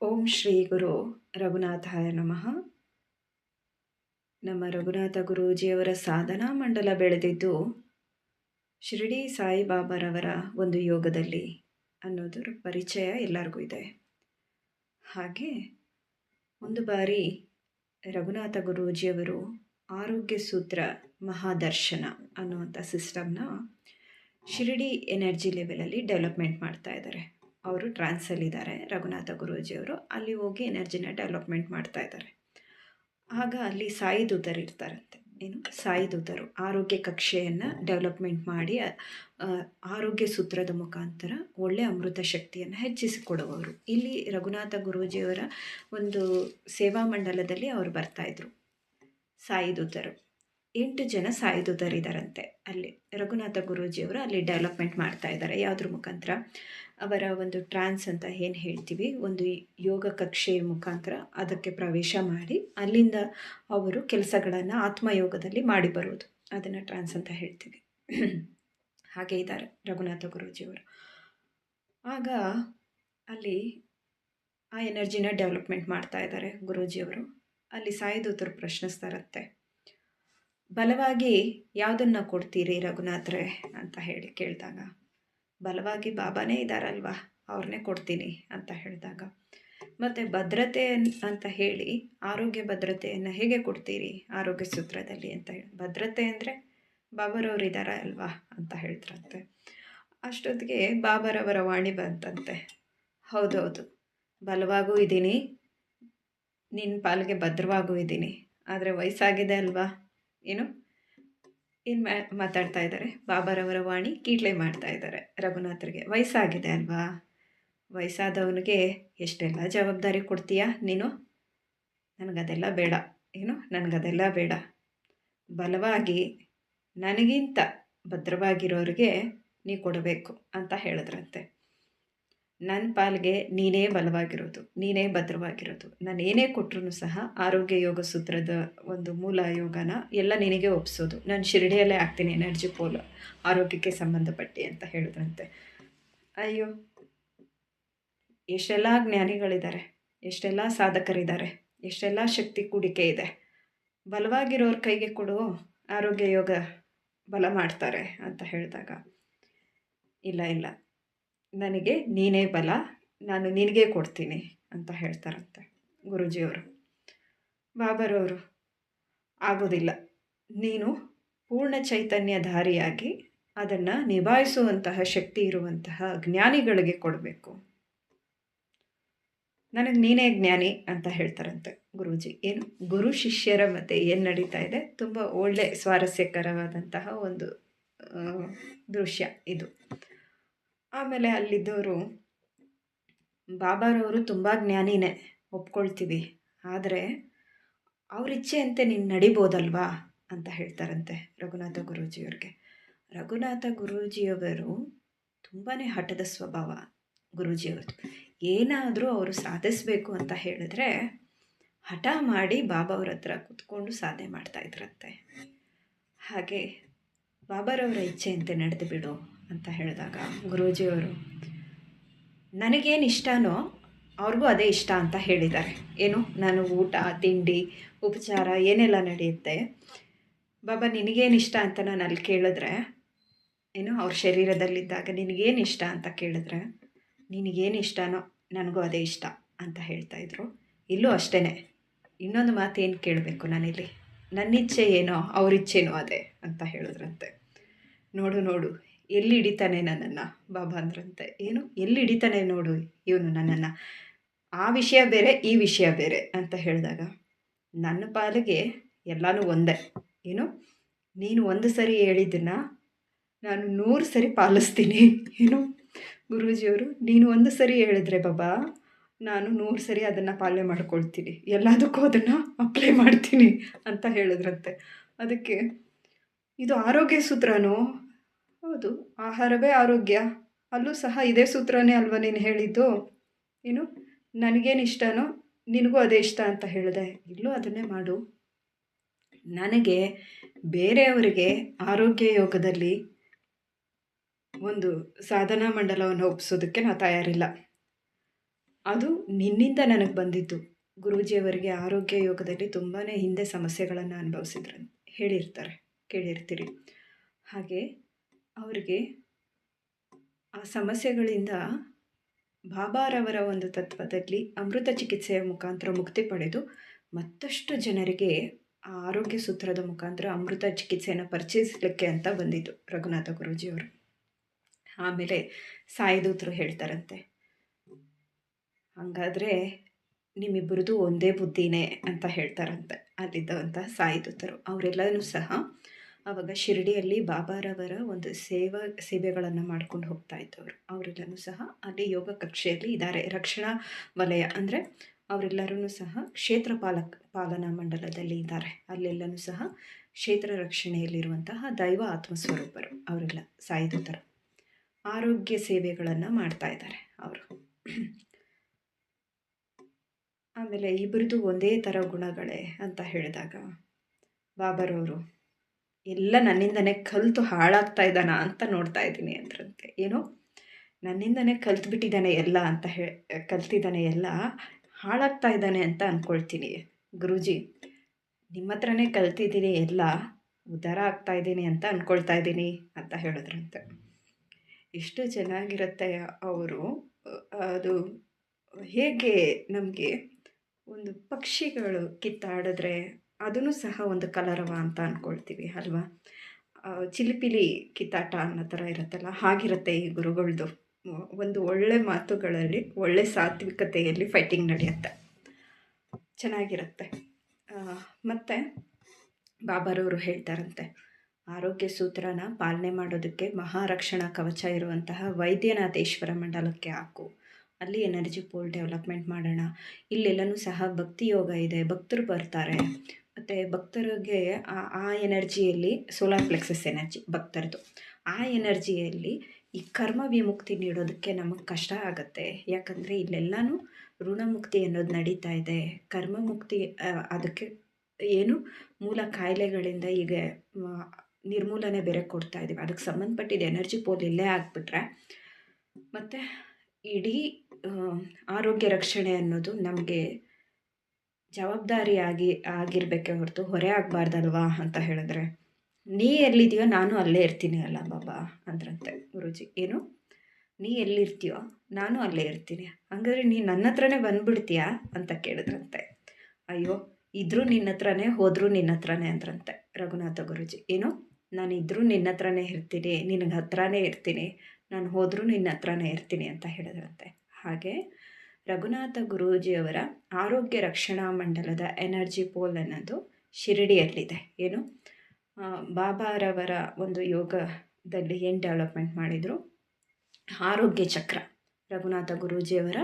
ಓಂ ಶ್ರೀ ಗುರು ರಘುನಾಥಾಯ ನಮಃ. ನಮ್ಮ ರಘುನಾಥ ಗುರೂಜಿಯವರ ಸಾಧನಾ ಮಂಡಲ ಬೆಳೆದಿದ್ದು ಶಿರಡಿ ಸಾಯಿಬಾಬಾರವರ ಒಂದು ಯೋಗದಲ್ಲಿ ಅನ್ನೋದರ ಪರಿಚಯ ಎಲ್ಲರಿಗೂ ಇದೆ. ಹಾಗೆ ಒಂದು ಬಾರಿ ರಘುನಾಥ ಗುರೂಜಿಯವರು ಆರೋಗ್ಯ ಸೂತ್ರ ಮಹಾದರ್ಶನ ಅನ್ನುವಂಥ ಸಿಸ್ಟಮ್ನ ಶಿರಡಿ ಎನರ್ಜಿ ಲೆವೆಲಲ್ಲಿ ಡೆವಲಪ್ಮೆಂಟ್ ಮಾಡ್ತಾ ಇದ್ದಾರೆ. ಅವರು ಟ್ರಾನ್ಸಲ್ಲಿದ್ದಾರೆ ರಘುನಾಥ ಗುರೂಜಿಯವರು. ಅಲ್ಲಿ ಹೋಗಿ ಎನರ್ಜಿನ ಡೆವಲಪ್ಮೆಂಟ್ ಮಾಡ್ತಾ ಇದ್ದಾರೆ. ಆಗ ಅಲ್ಲಿ ಸಾಯಿ ದೂತರು ಇರ್ತಾರಂತೆ. ಸಾಯಿ ದೂತರು ಆರೋಗ್ಯ ಕಕ್ಷೆಯನ್ನು ಡೆವಲಪ್ಮೆಂಟ್ ಮಾಡಿ ಆರೋಗ್ಯ ಸೂತ್ರದ ಮುಖಾಂತರ ಒಳ್ಳೆಯ ಅಮೃತ ಶಕ್ತಿಯನ್ನು ಹೆಚ್ಚಿಸಿಕೊಡುವವರು. ಇಲ್ಲಿ ರಘುನಾಥ ಗುರೂಜಿಯವರ ಒಂದು ಸೇವಾ ಮಂಡಲದಲ್ಲಿ ಅವರು ಬರ್ತಾಯಿದ್ರು. ಸಾಯಿ ದೂತರು 8 ಜನ ಸಾಯಿ ದೂತರಿದ್ದಾರಂತೆ. ಅಲ್ಲಿ ರಘುನಾಥ ಗುರೂಜಿಯವರು ಅಲ್ಲಿ ಡೆವಲಪ್ಮೆಂಟ್ ಮಾಡ್ತಾ ಇದ್ದಾರೆ. ಯಾವುದ್ರ ಮುಖಾಂತರ? ಅವರ ಒಂದು ಟ್ರಾನ್ಸ್ ಅಂತ ಏನು ಹೇಳ್ತೀವಿ, ಒಂದು ಯೋಗ ಕಕ್ಷೆಯ ಮುಖಾಂತರ ಅದಕ್ಕೆ ಪ್ರವೇಶ ಮಾಡಿ ಅಲ್ಲಿಂದ ಅವರು ಕೆಲಸಗಳನ್ನು ಆತ್ಮಯೋಗದಲ್ಲಿ ಮಾಡಿ ಬರೋದು, ಅದನ್ನು ಟ್ರಾನ್ಸ್ ಅಂತ ಹೇಳ್ತೀವಿ. ಹಾಗೆ ಇದ್ದಾರೆ ರಘುನಾಥ ಗುರೂಜಿಯವರು. ಆಗ ಅಲ್ಲಿ ಆ ಎನರ್ಜಿನ ಡೆವಲಪ್ಮೆಂಟ್ ಮಾಡ್ತಾ ಇದ್ದಾರೆ ಗುರೂಜಿಯವರು. ಅಲ್ಲಿ ಸಾಯಿ ದೂತರು ಪ್ರಶ್ನಿಸ್ತಾರಂತೆ, ಬಲವಾಗಿ ಯಾವುದನ್ನು ಕೊಡ್ತೀರಿ ರಘುನಾಥರೇ ಅಂತ ಹೇಳಿ ಕೇಳಿದಾಗ, ಬಲವಾಗಿ ಬಾಬಾನೇ ಇದ್ದಾರಲ್ವಾ, ಅವ್ರನ್ನೇ ಕೊಡ್ತೀನಿ ಅಂತ ಹೇಳಿದಾಗ, ಮತ್ತು ಭದ್ರತೆ ಅಂತ ಹೇಳಿ ಆರೋಗ್ಯ ಭದ್ರತೆಯನ್ನು ಹೇಗೆ ಕೊಡ್ತೀರಿ ಆರೋಗ್ಯ ಸೂತ್ರದಲ್ಲಿ ಅಂತ ಹೇಳಿ, ಭದ್ರತೆ ಅಂದರೆ ಬಾಬಾರವ್ರು ಇದ್ದಾರ ಅಲ್ವಾ ಅಂತ ಹೇಳ್ತಾರಂತೆ. ಅಷ್ಟೊತ್ತಿಗೆ ಬಾಬಾರವರ ವಾಣಿ ಬಂತಂತೆ, ಹೌದೌದು ಬಲವಾಗೂ ಇದ್ದೀನಿ, ನಿನ್ನ ಪಾಲಿಗೆ ಭದ್ರವಾಗೂ ಇದ್ದೀನಿ, ಆದರೆ ವಯಸ್ಸಾಗಿದೆ ಅಲ್ವಾ, ಏನು ಮಾತಾಡ್ತಾ ಇದ್ದಾರೆ. ಬಾಬಾರವರ ವಾಣಿ ಕೀಟ್ಲೆ ಮಾಡ್ತಾ ಇದ್ದಾರೆ ರಘುನಾಥರಿಗೆ. ವಯಸ್ಸಾಗಿದೆ ಅಲ್ವಾ, ವಯಸ್ಸಾದವನಿಗೆ ಎಷ್ಟೆಲ್ಲ ಜವಾಬ್ದಾರಿ ಕೊಡ್ತೀಯಾ ನೀನು, ನನಗದೆಲ್ಲ ಬೇಡ, ನನಗದೆಲ್ಲ ಬೇಡ, ಬಲವಾಗಿ ನನಗಿಂತ ಭದ್ರವಾಗಿರೋರಿಗೆ ನೀ ಕೊಡಬೇಕು ಅಂತ ಹೇಳಿದ್ರಂತೆ. ನನ್ನ ಪಾಲಿಗೆ ನೀನೇ ಬಲವಾಗಿರೋದು, ನೀನೇ ಭದ್ರವಾಗಿರೋದು, ನಾನು ಏನೇ ಕೊಟ್ಟರು ಸಹ ಆರೋಗ್ಯ ಯೋಗ ಸೂತ್ರದ ಒಂದು ಮೂಲ ಯೋಗನ ಎಲ್ಲ ನಿನಗೆ ಒಪ್ಪಿಸೋದು, ನಾನು ಶಿರಡಿಯಲ್ಲೇ ಆಗ್ತೀನಿ ಎನರ್ಜಿ ಪೋಲ್ ಆರೋಗ್ಯಕ್ಕೆ ಸಂಬಂಧಪಟ್ಟಿ ಅಂತ ಹೇಳಿದ್ರಂತೆ. ಅಯ್ಯೋ, ಎಷ್ಟೆಲ್ಲ ಜ್ಞಾನಿಗಳಿದ್ದಾರೆ, ಎಷ್ಟೆಲ್ಲ ಸಾಧಕರಿದ್ದಾರೆ, ಎಷ್ಟೆಲ್ಲ ಶಕ್ತಿ ಕೂಡಿಕೆ ಇದೆ, ಬಲವಾಗಿರೋರ ಕೈಗೆ ಕೊಡು, ಆರೋಗ್ಯ ಯೋಗ ಬಲ ಮಾಡ್ತಾರೆ ಅಂತ ಹೇಳಿದಾಗ, ಇಲ್ಲ ಇಲ್ಲ ನನಗೆ ನೀನೇ ಬಲ, ನಾನು ನಿನಗೆ ಕೊಡ್ತೀನಿ ಅಂತ ಹೇಳ್ತಾರಂತೆ ಗುರೂಜಿಯವರು. ಬಾಬಾರವರು, ಆಗೋದಿಲ್ಲ, ನೀನು ಪೂರ್ಣ ಚೈತನ್ಯಧಾರಿಯಾಗಿ ಅದನ್ನು ನಿಭಾಯಿಸುವಂತಹ ಶಕ್ತಿ ಇರುವಂತಹ ಜ್ಞಾನಿಗಳಿಗೆ ಕೊಡಬೇಕು, ನನಗೆ ನೀನೇ ಜ್ಞಾನಿ ಅಂತ ಹೇಳ್ತಾರಂತೆ ಗುರೂಜಿ. ಏನು ಗುರು ಶಿಷ್ಯರ ಮಧ್ಯೆ ಏನು ನಡೀತಾ ಇದೆ, ತುಂಬ ಒಳ್ಳೆ ಸ್ವಾರಸ್ಯಕರವಾದಂತಹ ಒಂದು ದೃಶ್ಯ ಇದು. ಆಮೇಲೆ ಅಲ್ಲಿದ್ದವರು, ಬಾಬಾರವರು ತುಂಬ ಜ್ಞಾನಿನೇ ಒಪ್ಕೊಳ್ತೀವಿ, ಆದರೆ ಅವ್ರ ಇಚ್ಛೆಯಂತೆ ನೀನು ನಡಿಬೋದಲ್ವಾ ಅಂತ ಹೇಳ್ತಾರಂತೆ ರಘುನಾಥ ಗುರೂಜಿಯವ್ರಿಗೆ. ರಘುನಾಥ ಗುರೂಜಿಯವರು ತುಂಬಾ ಹಠದ ಸ್ವಭಾವ ಗುರೂಜಿಯವ್ರದ್ದು. ಏನಾದರೂ ಅವರು ಸಾಧಿಸಬೇಕು ಅಂತ ಹೇಳಿದ್ರೆ ಹಠ ಮಾಡಿ ಬಾಬಾವ್ರ ಹತ್ರ ಕೂತ್ಕೊಂಡು ಸಾಧನೆ ಮಾಡ್ತಾಯಿದ್ರಂತೆ. ಹಾಗೆ ಬಾಬಾರವರ ಇಚ್ಛೆಯಂತೆ ನಡೆದು ಬಿಡು ಅಂತ ಹೇಳಿದಾಗ ಗುರೂಜಿಯವರು, ನನಗೇನು ಇಷ್ಟನೋ ಅವ್ರಿಗೂ ಅದೇ ಇಷ್ಟ ಅಂತ ಹೇಳಿದ್ದಾರೆ. ಏನು, ನಾನು ಊಟ ತಿಂಡಿ ಉಪಚಾರ ಏನೆಲ್ಲ ನಡೆಯುತ್ತೆ, ಬಾಬಾ ನಿನಗೇನು ಇಷ್ಟ ಅಂತ ನಾನು ಅಲ್ಲಿ ಕೇಳಿದ್ರೆ, ಅವ್ರ ಶರೀರದಲ್ಲಿದ್ದಾಗ ನಿನಗೇನು ಇಷ್ಟ ಅಂತ ಕೇಳಿದ್ರೆ, ನಿನಗೇನು ಇಷ್ಟನೋ ನನಗೂ ಅದೇ ಇಷ್ಟ ಅಂತ ಹೇಳ್ತಾಯಿದ್ರು. ಇಲ್ಲೂ ಅಷ್ಟೇ, ಇನ್ನೊಂದು ಮಾತು ಏನು ಕೇಳಬೇಕು ನಾನಿಲ್ಲಿ, ನನ್ನಿಚ್ಛೆ ಏನೋ ಅವರಿಚ್ಛೆನೋ ಅದೇ ಅಂತ ಹೇಳಿದ್ರಂತೆ. ನೋಡು ಎಲ್ಲಿ ಹಿಡಿತಾನೆ ನನ್ನನ್ನು ಬಾಬಾ ಅಂದ್ರಂತೆ. ಎಲ್ಲಿ ಹಿಡಿತಾನೆ ನೋಡು ಇವನು ನನ್ನನ್ನು, ಆ ವಿಷಯ ಬೇರೆ ಈ ವಿಷಯ ಬೇರೆ ಅಂತ ಹೇಳಿದಾಗ, ನನ್ನ ಪಾಲಿಗೆ ಎಲ್ಲನೂ ಒಂದೇ, ನೀನು ಒಂದು ಸರಿ ಹೇಳಿದ್ದನ್ನು ನಾನು 100 ಸರಿ ಪಾಲಿಸ್ತೀನಿ. ಗುರೂಜಿಯವರು, ನೀನು ಒಂದು ಸರಿ ಹೇಳಿದ್ರೆ ಬಾಬಾ, ನಾನು 100 ಸರಿ ಅದನ್ನು ಪಾಲನೆ ಮಾಡ್ಕೊಳ್ತೀನಿ, ಎಲ್ಲದಕ್ಕೂ ಅದನ್ನು ಅಪ್ಲೈ ಮಾಡ್ತೀನಿ ಅಂತ ಹೇಳಿದ್ರಂತೆ. ಅದಕ್ಕೆ ಇದು ಆರೋಗ್ಯ ಸೂತ್ರನೋ? ಹೌದು, ಆಹಾರವೇ ಆರೋಗ್ಯ, ಅಲ್ಲೂ ಸಹ ಇದೇ ಸೂತ್ರನೇ ಅಲ್ವ ನೀನು ಹೇಳಿದ್ದು, ನನಗೇನು ಇಷ್ಟನೋ ನಿನಗೂ ಅದೇ ಇಷ್ಟ ಅಂತ ಹೇಳಿದೆ, ಇಲ್ಲೂ ಅದನ್ನೇ ಮಾಡು. ನನಗೆ ಬೇರೆಯವರಿಗೆ ಆರೋಗ್ಯ ಯೋಗದಲ್ಲಿ ಒಂದು ಸಾಧನಾ ಮಂಡಲವನ್ನು ಒಪ್ಪಿಸೋದಕ್ಕೆ ನಾನು ತಯಾರಿಲ್ಲ. ಅದು ನಿನ್ನಿಂದ ನನಗೆ ಬಂದಿದ್ದು. ಗುರೂಜಿಯವರಿಗೆ ಆರೋಗ್ಯ ಯೋಗದಲ್ಲಿ ತುಂಬಾ ಹಿಂದೆ ಸಮಸ್ಯೆಗಳನ್ನು ಅನುಭವಿಸಿದ್ರು ಹೇಳಿರ್ತಾರೆ, ಕೇಳಿರ್ತೀರಿ. ಹಾಗೆ ಅವರಿಗೆ ಆ ಸಮಸ್ಯೆಗಳಿಂದ ಬಾಬಾರವರ ಒಂದು ತತ್ವದಲ್ಲಿ ಅಮೃತ ಚಿಕಿತ್ಸೆಯ ಮುಖಾಂತರ ಮುಕ್ತಿ ಪಡೆದು ಮತ್ತಷ್ಟು ಜನರಿಗೆ ಆ ಆರೋಗ್ಯ ಸೂತ್ರದ ಮುಖಾಂತರ ಅಮೃತ ಚಿಕಿತ್ಸೆಯನ್ನು ಪರಿಚಯಿಸಲಿಕ್ಕೆ ಅಂತ ಬಂದಿದ್ದು ರಘುನಾಥ ಗುರೂಜಿಯವರು. ಆಮೇಲೆ ಸಾಯಿದೂತರು ಹೇಳ್ತಾರಂತೆ, ಹಾಗಾದರೆ ನಿಮ್ಮಿಬ್ಬರದು ಒಂದೇ ಬುದ್ಧಿನೇ ಅಂತ ಹೇಳ್ತಾರಂತೆ ಅಲ್ಲಿದ್ದಂಥ ಸಾಯಿದೂತರು. ಅವರೆಲ್ಲನೂ ಸಹ ಆವಾಗ ಶಿರಡಿಯಲ್ಲಿ ಬಾಬಾರವರ ಒಂದು ಸೇವೆಗಳನ್ನು ಮಾಡ್ಕೊಂಡು ಹೋಗ್ತಾ ಇದ್ದವರು. ಅವರೆಲ್ಲನೂ ಸಹ ಅಲ್ಲಿ ಯೋಗ ಕಕ್ಷೆಯಲ್ಲಿ ಇದ್ದಾರೆ. ರಕ್ಷಣಾ ವಲಯ ಅಂದರೆ ಅವರೆಲ್ಲರೂ ಸಹ ಕ್ಷೇತ್ರ ಪಾಲನಾ ಮಂಡಲದಲ್ಲಿ ಇದ್ದಾರೆ. ಅಲ್ಲೆಲ್ಲನೂ ಸಹ ಕ್ಷೇತ್ರ ರಕ್ಷಣೆಯಲ್ಲಿರುವಂತಹ ದೈವ ಆತ್ಮಸ್ವರೂಪರು ಅವರೆಲ್ಲ ಸಾಯಿದೂತರು. ಆರೋಗ್ಯ ಸೇವೆಗಳನ್ನು ಮಾಡ್ತಾ ಇದ್ದಾರೆ ಅವರು. ಆಮೇಲೆ ಇಬ್ಬರದು ಒಂದೇ ಥರ ಗುಣಗಳೇ ಅಂತ ಹೇಳಿದಾಗ ಬಾಬಾರವರು ಎಲ್ಲ ನನ್ನಿಂದನೇ ಕಲಿತು ಹಾಳಾಗ್ತಾ ಇದ್ದಾನ ಅಂತ ನೋಡ್ತಾ ಇದ್ದೀನಿ ಅಂದ್ರಂತೆ. ಏನು, ನನ್ನಿಂದನೇ ಕಲ್ತ್ಬಿಟ್ಟಿದ್ದಾನೆ ಎಲ್ಲ ಅಂತ ಕಲ್ತಿದ್ದಾನೆ ಎಲ್ಲ ಹಾಳಾಗ್ತಾ ಇದ್ದಾನೆ ಅಂತ ಅಂದ್ಕೊಳ್ತೀನಿ ಗುರೂಜಿ. ನಿಮ್ಮ ಹತ್ರನೇ ಕಲ್ತಿದ್ದೀನಿ, ಎಲ್ಲ ಉದ್ಧಾರ ಆಗ್ತಾ ಇದ್ದೀನಿ ಅಂತ ಅಂದ್ಕೊಳ್ತಾ ಇದ್ದೀನಿ ಅಂತ ಹೇಳಿದ್ರಂತೆ. ಎಷ್ಟು ಚೆನ್ನಾಗಿರುತ್ತೆ ಅವರು. ಅದು ಹೇಗೆ ನಮಗೆ ಒಂದು ಪಕ್ಷಿಗಳು ಕಿತ್ತಾಡಿದ್ರೆ ಅದನ್ನು ಸಹ ಒಂದು ಕಲರವ ಅಂತ ಅಂದ್ಕೊಳ್ತೀವಿ ಅಲ್ವಾ. ಚಿಲಿಪಿಲಿ ಕಿತ್ತಾಟ ಅನ್ನೋ ಥರ ಇರುತ್ತಲ್ಲ, ಹಾಗಿರುತ್ತೆ ಈ ಗುರುಗಳದ್ದು. ಒಂದು ಒಳ್ಳೆ ಮಾತುಗಳಲ್ಲಿ ಒಳ್ಳೆ ಸಾತ್ವಿಕತೆಯಲ್ಲಿ ಫೈಟಿಂಗ್ ನಡೆಯುತ್ತೆ, ಚೆನ್ನಾಗಿರುತ್ತೆ. ಮತ್ತು ಬಾಬಾರವರು ಹೇಳ್ತಾರಂತೆ, ಆರೋಗ್ಯ ಸೂತ್ರನ ಪಾಲನೆ ಮಾಡೋದಕ್ಕೆ ಮಹಾರಕ್ಷಣಾ ಕವಚ ಇರುವಂತಹ ವೈದ್ಯನಾಥೇಶ್ವರ ಮಂಡಲಕ್ಕೆ ಹಾಕು, ಅಲ್ಲಿ ಎನರ್ಜಿ ಪೋಲ್ ಡೆವಲಪ್ಮೆಂಟ್ ಮಾಡೋಣ. ಇಲ್ಲೆಲ್ಲನೂ ಸಹ ಭಕ್ತಿ ಯೋಗ ಇದೆ, ಭಕ್ತರು ಬರ್ತಾರೆ. ಮತ್ತು ಭಕ್ತರಿಗೆ ಆ ಎನರ್ಜಿಯಲ್ಲಿ ಸೋಲಾರ್ ಪ್ಲೆಕ್ಸಸ್ ಎನರ್ಜಿ ಭಕ್ತರದು, ಆ ಎನರ್ಜಿಯಲ್ಲಿ ಈ ಕರ್ಮ ವಿಮುಕ್ತಿ ನೀಡೋದಕ್ಕೆ ನಮಗೆ ಕಷ್ಟ ಆಗುತ್ತೆ. ಯಾಕಂದರೆ ಇಲ್ಲೆಲ್ಲನೂ ಋಣಮುಕ್ತಿ ಅನ್ನೋದು ನಡೀತಾ ಇದೆ. ಕರ್ಮ ಮುಕ್ತಿ ಅದಕ್ಕೆ ಏನು ಮೂಲ ಕಾಯಿಲೆಗಳಿಂದ ಈಗ ನಿರ್ಮೂಲನೆ ಬೇರೆ ಕೊಡ್ತಾ ಇದ್ದೀವಿ. ಅದಕ್ಕೆ ಸಂಬಂಧಪಟ್ಟಿದ್ದ ಎನರ್ಜಿ ಪೋಲ್ ಇಲ್ಲೇ ಆಗಿಬಿಟ್ರೆ ಮತ್ತು ಇಡೀ ಆರೋಗ್ಯ ರಕ್ಷಣೆ ಅನ್ನೋದು ನಮಗೆ ಆಗಿರಬೇಕೇ ಹೊರತು ಹೊರೆ ಆಗಬಾರ್ದಲ್ವಾ ಅಂತ ಹೇಳಿದ್ರೆ, ನೀ ಎಲ್ಲಿದೆಯೋ ನಾನು ಅಲ್ಲೇ ಇರ್ತೀನಿ ಅಲ್ಲ ಬಾಬಾ ಅಂದ್ರಂತೆ ಗುರೂಜಿ. ಏನು, ನೀ ಎಲ್ಲಿರ್ತೀಯೋ ನಾನು ಅಲ್ಲೇ ಇರ್ತೀನಿ, ಹಂಗಾದ್ರೆ ನೀ ನನ್ನ ಹತ್ರನೇ ಬಂದುಬಿಡ್ತೀಯಾ ಅಂತ ಕೇಳಿದ್ರಂತೆ. ಅಯ್ಯೋ, ಇದ್ರೂ ನಿನ್ನ ಹತ್ರನೇ ಹೋದರೂ ನಿನ್ನ ಹತ್ರನೇ ಅಂದ್ರಂತೆ ರಘುನಾಥ ಗುರೂಜಿ. ಏನು, ನಾನು ಇದ್ರೂ ನಿನ್ನ ಹತ್ರನೇ ಇರ್ತೀನಿ, ನಿನಗೆ ಹತ್ರನೇ ಇರ್ತೀನಿ, ನಾನು ಹೋದರೂ ನಿನ್ನ ಹತ್ರನೇ ಇರ್ತೀನಿ ಅಂತ ಹೇಳಿದ್ರಂತೆ. ಹಾಗೆ ರಘುನಾಥ ಗುರೂಜಿಯವರ ಆರೋಗ್ಯ ರಕ್ಷಣಾ ಮಂಡಲದ ಎನರ್ಜಿ ಪೋಲ್ ಅನ್ನೋದು ಶಿರಡಿಯಲ್ಲಿದೆ. ಏನು, ಬಾಬಾರವರ ಒಂದು ಯೋಗದಲ್ಲಿ ಏನು ಡೆವಲಪ್ಮೆಂಟ್ ಮಾಡಿದರು, ಆರೋಗ್ಯ ಚಕ್ರ. ರಘುನಾಥ ಗುರೂಜಿಯವರ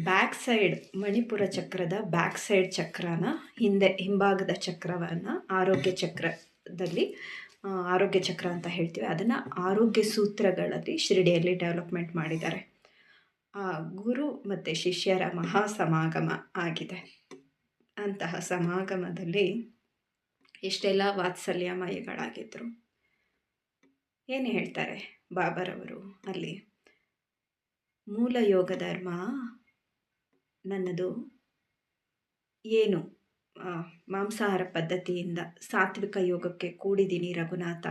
ಬ್ಯಾಕ್ ಸೈಡ್, ಮಣಿಪುರ ಚಕ್ರದ ಬ್ಯಾಕ್ ಸೈಡ್ ಚಕ್ರನ ಹಿಂಭಾಗದ ಚಕ್ರವನ್ನು ಆರೋಗ್ಯ ಚಕ್ರದಲ್ಲಿ ಆರೋಗ್ಯ ಚಕ್ರ ಅಂತ ಹೇಳ್ತೀವಿ. ಅದನ್ನು ಆರೋಗ್ಯ ಸೂತ್ರಗಳಲ್ಲಿ ಶಿರಡಿಯಲ್ಲಿ ಡೆವಲಪ್ಮೆಂಟ್ ಮಾಡಿದ್ದಾರೆ. ಆ ಗುರು ಮತ್ತು ಶಿಷ್ಯರ ಮಹಾ ಸಮಾಗಮ ಆಗಿದೆ. ಅಂತಹ ಸಮಾಗಮದಲ್ಲಿ ಎಷ್ಟೆಲ್ಲ ವಾತ್ಸಲ್ಯಮಯಿಗಳಾಗಿದ್ದರು. ಏನು ಹೇಳ್ತಾರೆ ಬಾಬಾರವರು ಅಲ್ಲಿ, ಮೂಲ ಯೋಗ ಧರ್ಮ ನನ್ನದು ಏನು ಮಾಂಸಾಹಾರ ಪದ್ಧತಿಯಿಂದ ಸಾತ್ವಿಕ ಯೋಗಕ್ಕೆ ಕೂಡಿದ್ದೀನಿ ರಘುನಾಥ.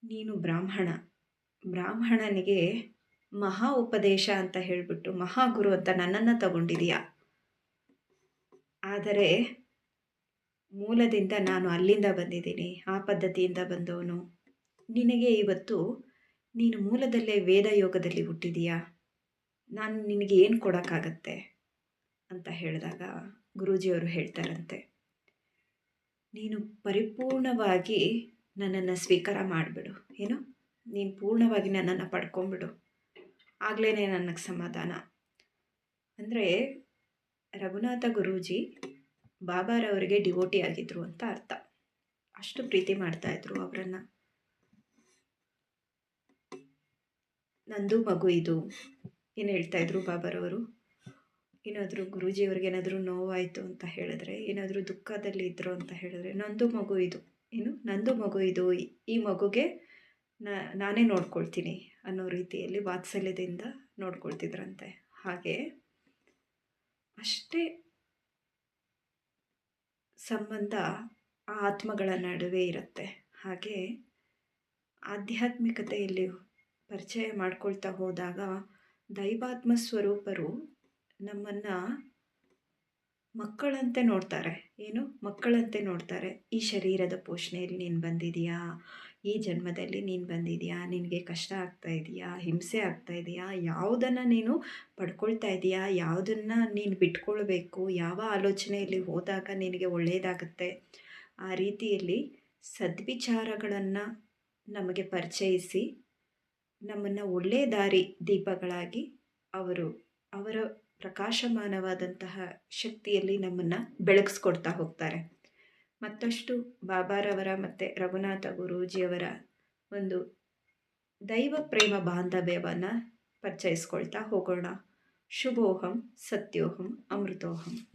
ನೀನು ಬ್ರಾಹ್ಮಣನಿಗೆ ಮಹಾ ಉಪದೇಶ ಅಂತ ಹೇಳಿಬಿಟ್ಟು ಮಹಾಗುರು ಅಂತ ನನ್ನನ್ನು ತಗೊಂಡಿದೀಯಾ. ಆದರೆ ಮೂಲದಿಂದ ನಾನು ಅಲ್ಲಿಂದ ಬಂದಿದ್ದೀನಿ, ಆ ಪದ್ಧತಿಯಿಂದ ಬಂದವನು. ನಿನಗೆ ಇವತ್ತು ನೀನು ಮೂಲದಲ್ಲೇ ವೇದ ಯೋಗದಲ್ಲಿ ಹುಟ್ಟಿದೀಯಾ, ನಾನು ನಿನಗೆ ಏನು ಕೊಡೋಕ್ಕಾಗತ್ತೆ ಅಂತ ಹೇಳಿದಾಗ ಗುರೂಜಿಯವರು ಹೇಳ್ತಾರಂತೆ, ನೀನು ಪರಿಪೂರ್ಣವಾಗಿ ನನ್ನನ್ನು ಸ್ವೀಕಾರ ಮಾಡಿಬಿಡು. ಏನು, ನೀನು ಪೂರ್ಣವಾಗಿ ನನ್ನನ್ನು ಪಡ್ಕೊಂಬಿಡು, ಆಗಲೇ ನನಗೆ ಸಮಾಧಾನ. ಅಂದರೆ ರಘುನಾಥ ಗುರೂಜಿ ಬಾಬಾರವರಿಗೆ ಡಿವೋಟಿ ಆಗಿದ್ರು ಅಂತ ಅರ್ಥ. ಅಷ್ಟು ಪ್ರೀತಿ ಮಾಡ್ತಾಯಿದ್ರು ಅವರನ್ನು. ನಂದು ಮಗು ಇದು ಏನು ಹೇಳ್ತಾಯಿದ್ರು ಬಾಬಾರವರು. ಏನಾದರೂ ಗುರೂಜಿಯವ್ರಿಗೆ ಏನಾದರೂ ನೋವಾಯಿತು ಅಂತ ಹೇಳಿದ್ರೆ, ಏನಾದರೂ ದುಃಖದಲ್ಲಿ ಇದ್ದರು ಅಂತ ಹೇಳಿದ್ರೆ, ನಂದು ಮಗು ಇದು, ಏನು ನಂದು ಮಗು ಇದು, ಈ ಮಗುಗೆ ನಾನೇ ನೋಡ್ಕೊಳ್ತೀನಿ ಅನ್ನೋ ರೀತಿಯಲ್ಲಿ ವಾತ್ಸಲ್ಯದಿಂದ ನೋಡ್ಕೊಳ್ತಿದ್ರಂತೆ. ಹಾಗೆ ಅಷ್ಟೇ ಸಂಬಂಧ ಆ ಆತ್ಮಗಳ ನಡುವೆ ಇರುತ್ತೆ. ಹಾಗೆ ಆಧ್ಯಾತ್ಮಿಕತೆಯಲ್ಲಿ ಪರಿಚಯ ಮಾಡ್ಕೊಳ್ತಾ ಹೋದಾಗ ದೈವಾತ್ಮ ಸ್ವರೂಪರು ನಮ್ಮನ್ನು ಮಕ್ಕಳಂತೆ ನೋಡ್ತಾರೆ. ಏನು? ಮಕ್ಕಳಂತೆ ನೋಡ್ತಾರೆ. ಈ ಶರೀರದ ಪೋಷಣೆಯಲ್ಲಿ ನೀನು ಬಂದಿದೀಯಾ? ಈ ಜನ್ಮದಲ್ಲಿ ನೀನು ಬಂದಿದೀಯಾ? ನಿನಗೆ ಕಷ್ಟ ಆಗ್ತಾ ಇದೆಯಾ? ಹಿಂಸೆ ಆಗ್ತಾ ಇದೆಯಾ? ಯಾವುದನ್ನು ನೀನು ಪಡ್ಕೊಳ್ತಾ ಇದೀಯಾ? ಯಾವುದನ್ನು ನೀನು ಬಿಟ್ಕೊಳ್ಬೇಕು? ಯಾವ ಆಲೋಚನೆಯಲ್ಲಿ ಹೋದಾಗ ನಿನಗೆ ಒಳ್ಳೆಯದಾಗತ್ತೆ? ಆ ರೀತಿಯಲ್ಲಿ ಸದ್ವಿಚಾರಗಳನ್ನು ನಮಗೆ ಪರಿಚಯಿಸಿ ನಮ್ಮನ್ನು ಒಳ್ಳೆಯ ದಾರಿ ದೀಪಗಳಾಗಿ ಅವರು ಅವರ ಪ್ರಕಾಶಮಾನವಾದಂತಹ ಶಕ್ತಿಯಲ್ಲಿ ನಮ್ಮನ್ನು ಬೆಳಗಿಸ್ಕೊಡ್ತಾ ಹೋಗ್ತಾರೆ. ಮತ್ತಷ್ಟು ಬಾಬಾರವರ ಮತ್ತು ರಘುನಾಥ ಗುರೂಜಿಯವರ ಒಂದು ದೈವ ಪ್ರೇಮ ಬಾಂಧವ್ಯವನ್ನು ಪರಿಚಯಿಸ್ಕೊಳ್ತಾ ಹೋಗೋಣ. ಶುಭೋಹಂ ಸತ್ಯೋಹಂ ಅಮೃತೋಹಂ.